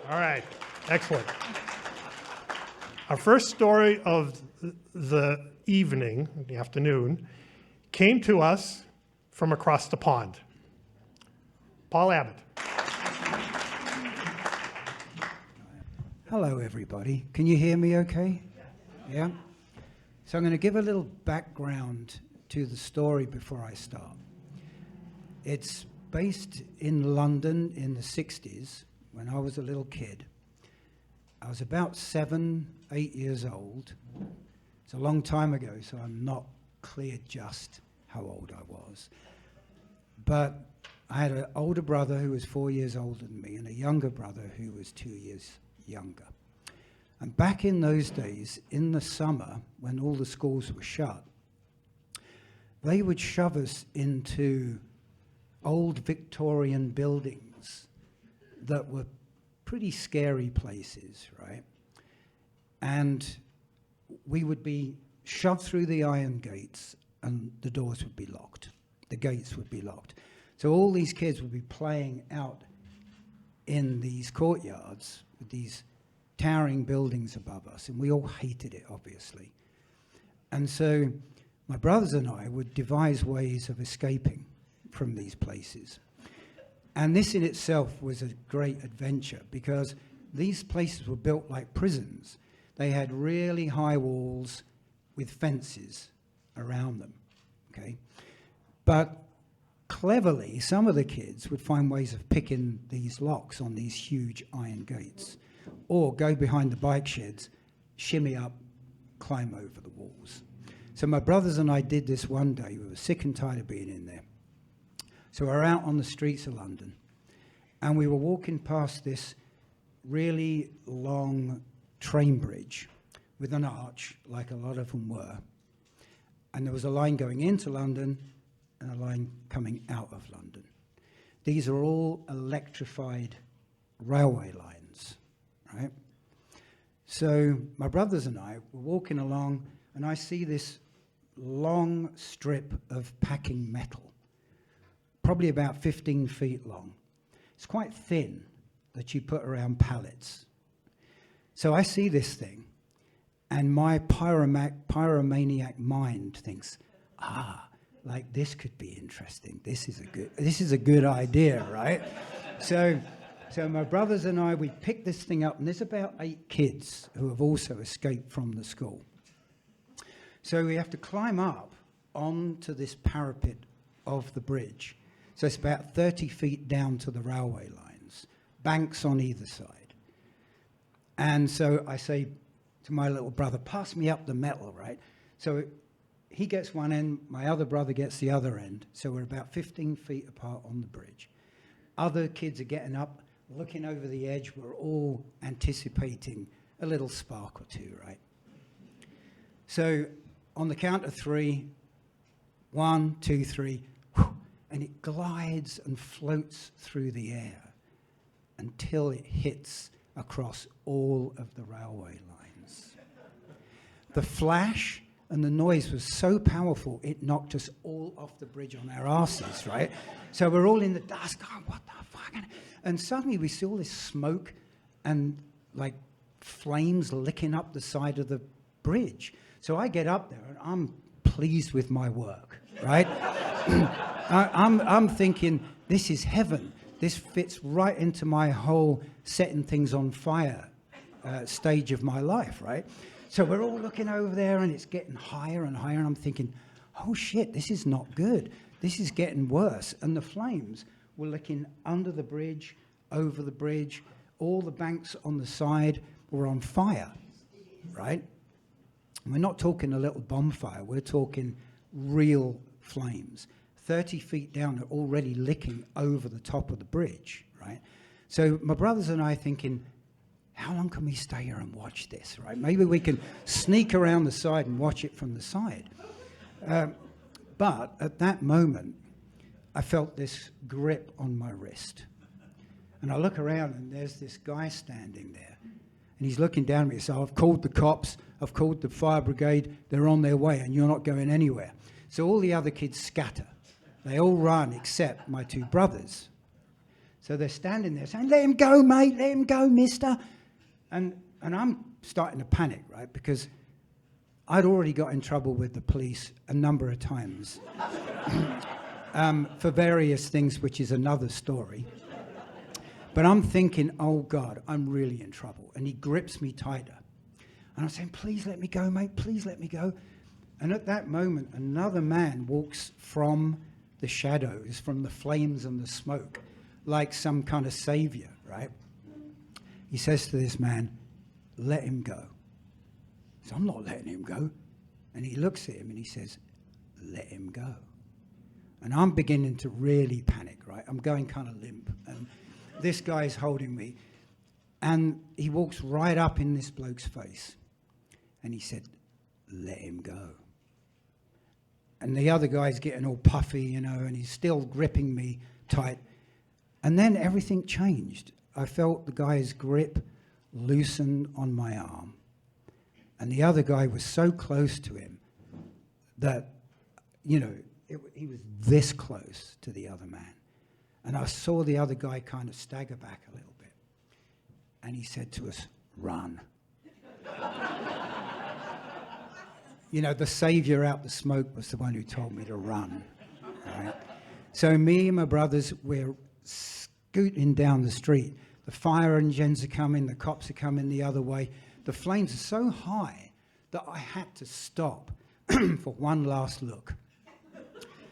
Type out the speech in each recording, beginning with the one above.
All right, excellent. Our first story of the evening, the afternoon, came to us from across the pond. Paul Abbott. Hello, everybody. Can you hear me okay? Yeah? So I'm going to give a little background to the story before I start. It's based in London in the 60s when I was a little kid. I was about 7, 8 years old. It's a long time ago, so I'm not clear just how old I was. But I had an older brother who was 4 years older than me and a younger brother who was 2 years younger. And back in those days, in the summer, when all the schools were shut, they would shove us into old Victorian buildings that were pretty scary places, right? And we would be shoved through the iron gates and the doors would be locked. The gates would be locked. So all these kids would be playing out in these courtyards with these towering buildings above us, and we all hated it, obviously. And so my brothers and I would devise ways of escaping from these places. And this in itself was a great adventure because these places were built like prisons. They had really high walls with fences around them, okay? But cleverly, some of the kids would find ways of picking these locks on these huge iron gates, or go behind the bike sheds, shimmy up, climb over the walls. So my brothers and I did this one day. We were sick and tired of being in there. So we're out on the streets of London, and we were walking past this really long train bridge with an arch, like a lot of them were. And there was a line going into London and a line coming out of London. These are all electrified railway lines, right? So my brothers and I were walking along, and I see this long strip of packing metal, probably about 15 feet long. It's quite thin that you put around pallets. So I see this thing, and my pyromaniac mind thinks, like this could be interesting. This is a good idea, right? So my brothers and I, we picked this thing up, and there's about 8 kids who have also escaped from the school. So we have to climb up onto this parapet of the bridge. So it's about 30 feet down to the railway lines, banks on either side. And so I say to my little brother, pass me up the metal, right? So he gets one end, my other brother gets the other end. So we're about 15 feet apart on the bridge. Other kids are getting up, looking over the edge. We're all anticipating a little spark or two, right? So on the count of 3, 1, 2, 3, and it glides and floats through the air until it hits across all of the railway lines. The flash and the noise was so powerful, it knocked us all off the bridge on our asses, right? So we're all in the dust, going, what the fuck? And suddenly we see all this smoke and like flames licking up the side of the bridge. So I get up there and I'm pleased with my work, right? I'm thinking, this is heaven. This fits right into my whole setting things on fire stage of my life, right? So we're all looking over there, and it's getting higher and higher, and I'm thinking, oh shit, this is not good. This is getting worse. And the flames were licking under the bridge, over the bridge. All the banks on the side were on fire, right? And we're not talking a little bonfire. We're talking real flames. 30 feet down, they're already licking over the top of the bridge, right? So my brothers and I thinking, how long can we stay here and watch this, right? Maybe we can sneak around the side and watch it from the side. But at that moment, I felt this grip on my wrist. And I look around, and there's this guy standing there. And he's looking down at me. So I've called the cops, I've called the fire brigade, they're on their way, and you're not going anywhere. So all the other kids scatter. They all run except my 2 brothers. So they're standing there saying, "Let him go, mate, let him go, mister." And I'm starting to panic, right? Because I'd already got in trouble with the police a number of times for various things, which is another story. But I'm thinking, oh God, I'm really in trouble. And he grips me tighter. And I'm saying, "Please let me go, mate, please let me go." And at that moment, another man walks from the shadows, from the flames and the smoke, like some kind of savior, right? He says to this man, "Let him go." So I'm not letting him go. And he looks at him and he says, "Let him go." And I'm beginning to really panic, right? I'm going kind of limp. And this guy's holding me. And he walks right up in this bloke's face. And he said, "Let him go." And the other guy's getting all puffy, you know, and he's still gripping me tight. And then everything changed. I felt the guy's grip loosen on my arm. And the other guy was so close to him that, you know, he was this close to the other man. And I saw the other guy kind of stagger back a little bit. And he said to us, "Run." You know, the savior out the smoke was the one who told me to run. Right? So me and my brothers, we're scooting down the street. The fire engines are coming, the cops are coming the other way. The flames are so high that I had to stop for one last look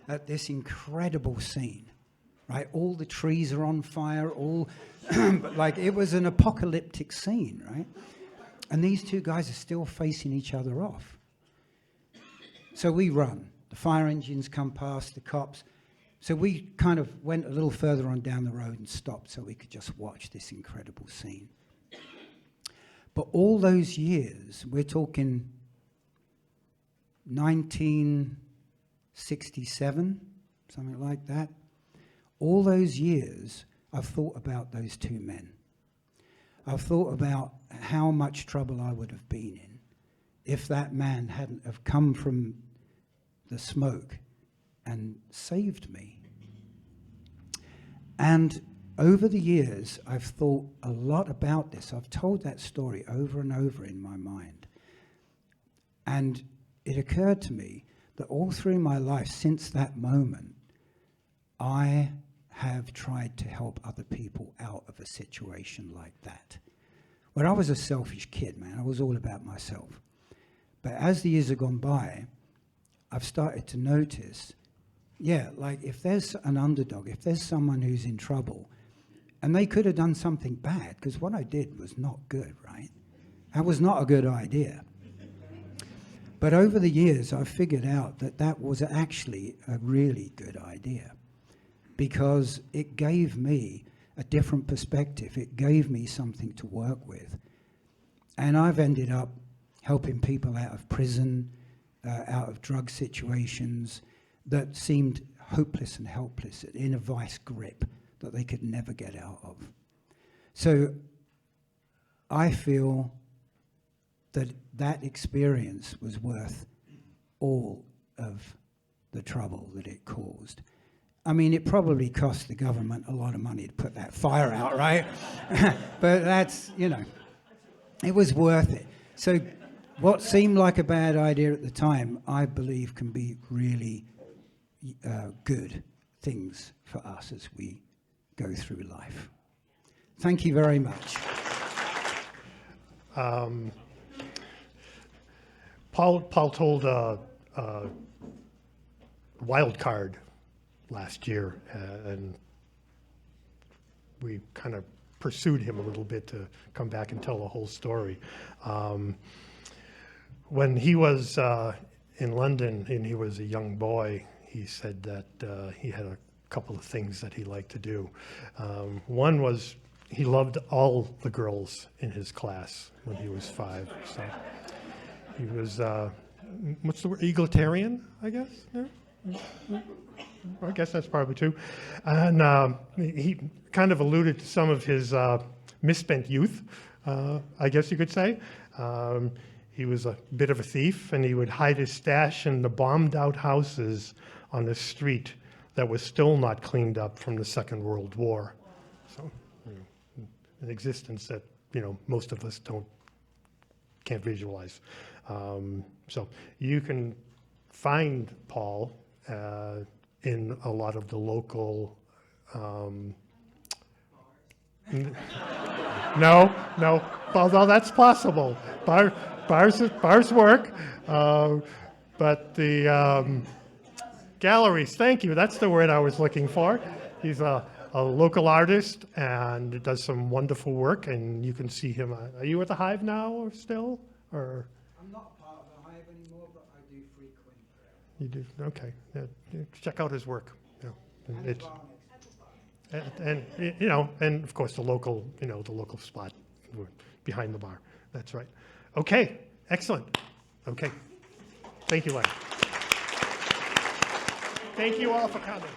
at this incredible scene. Right? All the trees are on fire, like it was an apocalyptic scene, right? And these two guys are still facing each other off. So we run. The fire engines come past, the cops. So we kind of went a little further on down the road and stopped so we could just watch this incredible scene. But all those years, we're talking 1967, something like that. All those years, I've thought about those two men. I've thought about how much trouble I would have been in if that man hadn't have come from the smoke and saved me. And over the years, I've thought a lot about this. I've told that story over and over in my mind. And it occurred to me that all through my life since that moment, I have tried to help other people out of a situation like that. When I was a selfish kid, man, I was all about myself. But as the years have gone by, I've started to notice, like if there's an underdog, if there's someone who's in trouble, and they could have done something bad, because what I did was not good, right? That was not a good idea. But over the years, I've figured out that that was actually a really good idea, because it gave me a different perspective. It gave me something to work with. And I've ended up helping people out of prison, out of drug situations that seemed hopeless and helpless, in a vice grip that they could never get out of. So I feel that that experience was worth all of the trouble that it caused. I mean, it probably cost the government a lot of money to put that fire out, right? But that's, it was worth it. So what seemed like a bad idea at the time, I believe can be really good things for us as we go through life. Thank you very much. Paul told a wild card last year, and we kind of pursued him a little bit to come back and tell the whole story. When he was in London and he was a young boy, he said that he had a couple of things that he liked to do. One was he loved all the girls in his class when he was 5. So he was, what's the word, egalitarian, I guess? Yeah? I guess that's probably true. And he kind of alluded to some of his misspent youth, I guess you could say. He was a bit of a thief, and he would hide his stash in the bombed-out houses on the street that was still not cleaned up from the Second World War. So, an existence that, most of us can't visualize. So you can find Paul in a lot of the local. No, although that's possible. Bars work, but the galleries. Thank you. That's the word I was looking for. He's a local artist and does some wonderful work, and you can see him. Are you at the Hive now, or still, or? I'm not part of the Hive anymore, but I do frequent. You do, okay. Yeah, check out his work. Yeah. And it's, and of course the local spot behind the bar. That's right. Okay, excellent. Okay, thank you, Len. Thank you all for coming.